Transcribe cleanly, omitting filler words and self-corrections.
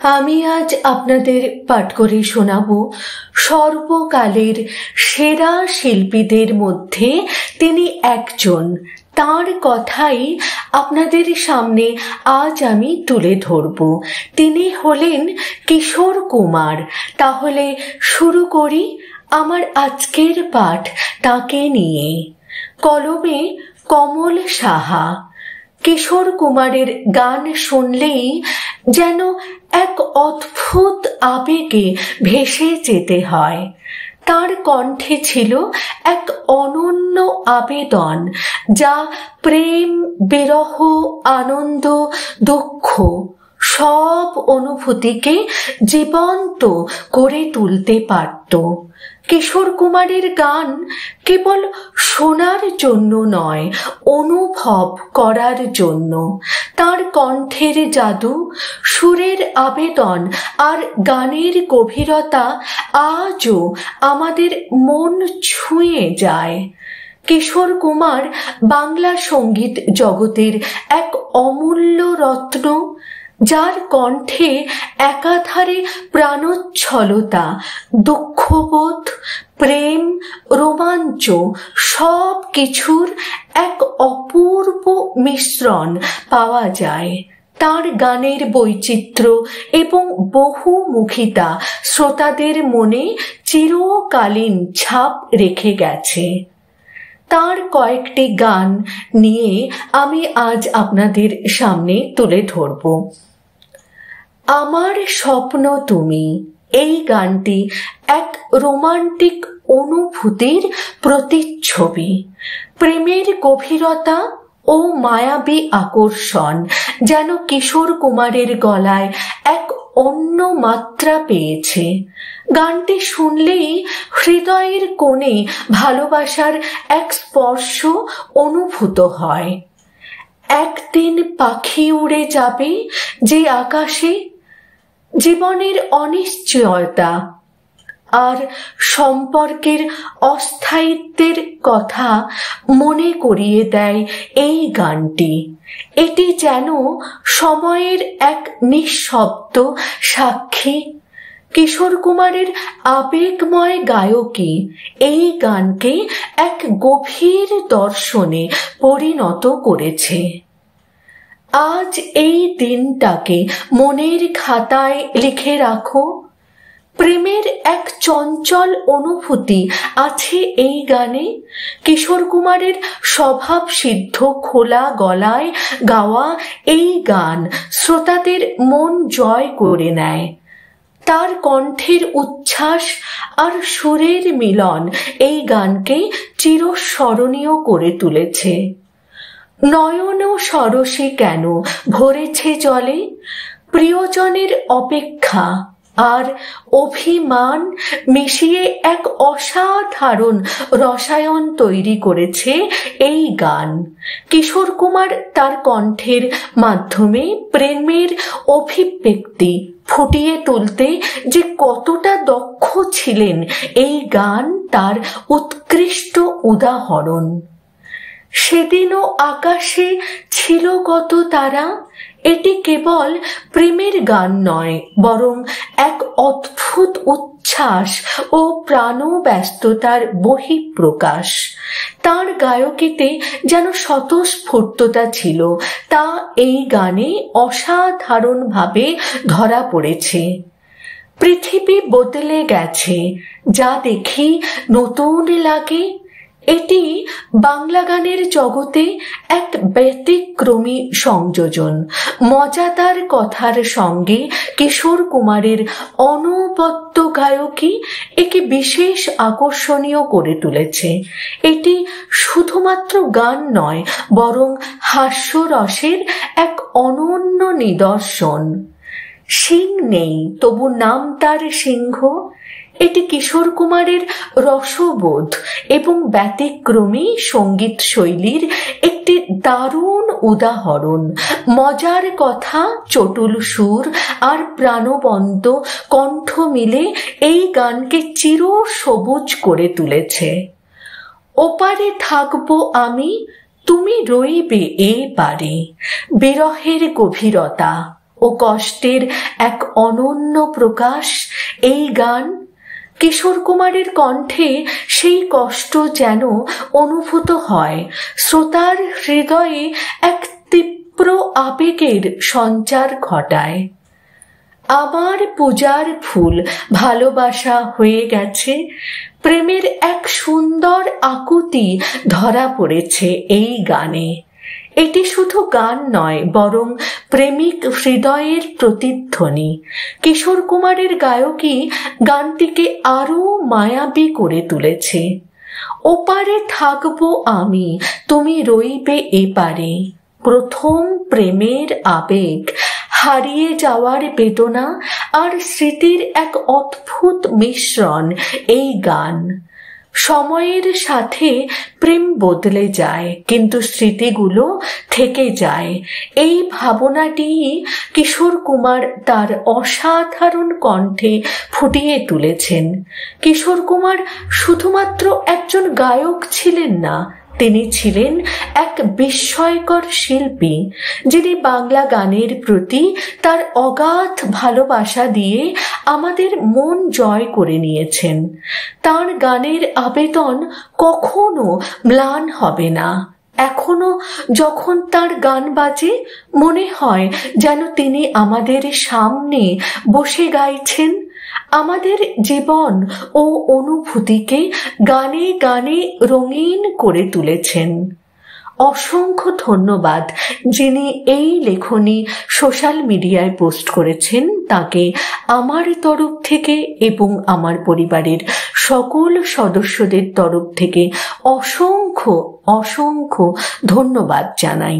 আমি আজ আপনাদের পাঠ করে শোনাব সর্বকালের সেরা শিল্পীদের মধ্যে তিনি একজন। তার কথাই আপনাদের সামনে আজ আমি তুলে ধরব। তিনি হলেন কিশোর কুমার। তাহলে শুরু করি আমার আজকের পাঠ তাকে নিয়ে। কলমে কমল সাহা। কিশোর কুমারের গান শুনলেই যেন এক অদ্ভুত আবেগে ভেসে যেতে হয়। তার কণ্ঠে ছিল এক অনন্য আবেদন, যা প্রেম, বিরহ, আনন্দ, দুঃখ সব অনুভূতিকে জীবন্ত করে তুলতে পারত। কিশোর কুমারের গান কেবল শোনার জন্য নয়, অনুভব করার জন্য। তার কণ্ঠের জাদু, সুরের আবেদন আর গানের গভীরতা আজও আমাদের মন ছুঁয়ে যায়। কিশোর কুমার বাংলা সঙ্গীত জগতের এক অমূল্য রত্ন, যার কণ্ঠে একাধারে প্রাণোচ্ছলতা, দুঃখবোধ, প্রেম, রোমাঞ্চ সব কিছুর এক অপূর্ব মিশ্রণ পাওয়া যায়। তার গানের বৈচিত্র্য এবং বহুমুখিতা শ্রোতাদের মনে চিরকালীন ছাপ রেখে গেছে। তার কয়েকটি গান নিয়ে আমি আজ আপনাদের সামনে তুলে ধরব। আমার স্বপ্ন তুমি, এই গানটি এক রোমান্টিক অনুভূতির প্রতিচ্ছবি। প্রেমের গভীরতা ও মায়াবী আকর্ষণ যেন কিশোর কুমারের গলায় এক অন্য মাত্রা পেয়েছে। গানটি শুনলেই হৃদয়ের কোণে ভালোবাসার এক স্পর্শ অনুভূত হয়। একদিন পাখি উড়ে যাবে যে আকাশে, জীবনের অনিশ্চয়তা আর সম্পর্কের অস্থায়িত্বের কথা মনে করিয়ে দেয় এই গানটি। এটি যেন সময়ের এক নিঃশব্দ সাক্ষী। কিশোর কুমারের আবেগময় গায়কী এই গানকে এক গভীর দর্শনে পরিণত করেছে। আজ এই দিনটাকে মনের খাতায় লিখে রাখো। প্রেমের এক চঞ্চল অনুভূতি আছে এই গানে। কিশোর কুমারের স্বভাব সিদ্ধ খোলা গলায় গাওয়া এই গান শ্রোতাদের মন জয় করে নেয়। তার কণ্ঠের উচ্ছ্বাস আর সুরের মিলন এই গানকে চিরস্মরণীয় করে তুলেছে। নয়ন সরসে কেন ভরেছে জলে, প্রিয়জনের অপেক্ষা আর অভিমান মিশিয়ে এক অসাধারণ রসায়ন তৈরি করেছে এই গান। কিশোর কুমার তার কণ্ঠের মাধ্যমে প্রেমের অভিব্যক্তি ফুটিয়ে তুলতে যে কতটা দক্ষ ছিলেন, এই গান তার উৎকৃষ্ট উদাহরণ। সেদিনও আকাশে ছিল কত তারা, এটি কেবল প্রেমের গান নয়, বরং এক অদ্ভুত উচ্ছ্বাস ও প্রাণব্যস্ততার বহিঃপ্রকাশ। তার গায়কিতে যেন স্বতঃস্ফূর্ততা ছিল, তা এই গানে অসাধারণভাবে ধরা পড়েছে। পৃথিবী বদলে গেছে, যা দেখি নতুন লাগে। এটি বাংলা গানের জগতে এক ব্যতিক্রমী সংযোজন। মজাদার কথার সঙ্গে কিশোর কুমারের অনবদ্য গায়কী একে বিশেষ আকর্ষণীয় করে তুলেছে। এটি শুধুমাত্র গান নয়, বরং হাস্যরসের এক অনন্য নিদর্শন। সিং নেই, তবু নাম তার সিংহ। এটি কিশোর কুমারের রসবোধ এবং ব্যতিক্রমী সঙ্গীত শৈলীর একটি দারুণ উদাহরণ। মজার কথা, চটুল সুর আর প্রাণবন্ত কণ্ঠ মিলে এই গানকে চিরসবুজ করে তুলেছে। ওপারে থাকবো আমি, তুমি রইবে এ পারে, বিরহের গভীরতা ও কষ্টের এক অনন্য প্রকাশ এই গান। কিশোর কুমারের কণ্ঠে সেই কষ্ট যেন অনুভূত হয়, শ্রোতার হৃদয়ে এক তীব্র আবেগের সঞ্চার ঘটায়। আমার পূজার ফুল ভালোবাসা হয়ে গেছে, প্রেমের এক সুন্দর আকুতি ধরা পড়েছে এই গানে। এটি শুধু গান নয়, বরং প্রেমিক হৃদয়ের প্রতিধ্বনি। কিশোর কুমারের গায়কী গানটিকে আরো মায়াবী করে তুলেছে। ওপারে থাকবো আমি, তুমি রইবে এপারে, প্রথম প্রেমের আবেগ, হারিয়ে যাওয়ার বেদনা আর স্মৃতির এক অদ্ভুত মিশ্রণ এই গান। সময়ের সাথে প্রেম বদলে যায়, কিন্তু স্মৃতিগুলো থেকে যায়। এই ভাবনাটি কিশোর কুমার তার অসাধারণ কণ্ঠে ফুটিয়ে তুলেছেন। কিশোর কুমার শুধুমাত্র একজন গায়ক ছিলেন না, তিনি ছিলেন এক বিস্ময়কর শিল্পী, যিনি বাংলা গানের প্রতি তার অগাধ ভালোবাসা দিয়ে আমাদের মন জয় করে নিয়েছেন। তার গানের আবেদন কখনো ম্লান হবে না। এখনো যখন তার গান বাজে, মনে হয় যেন তিনি আমাদের সামনে বসে গাইছেন, আমাদের জীবন ও অনুভূতিকে গানে গানে রঙিন করে তুলেছেন। অসংখ্য ধন্যবাদ যিনি এই লেখনী সোশ্যাল মিডিয়ায় পোস্ট করেছেন, তাকে আমার তরফ থেকে এবং আমার পরিবারের সকল সদস্যদের তরফ থেকে অসংখ্য অসংখ্য ধন্যবাদ জানাই।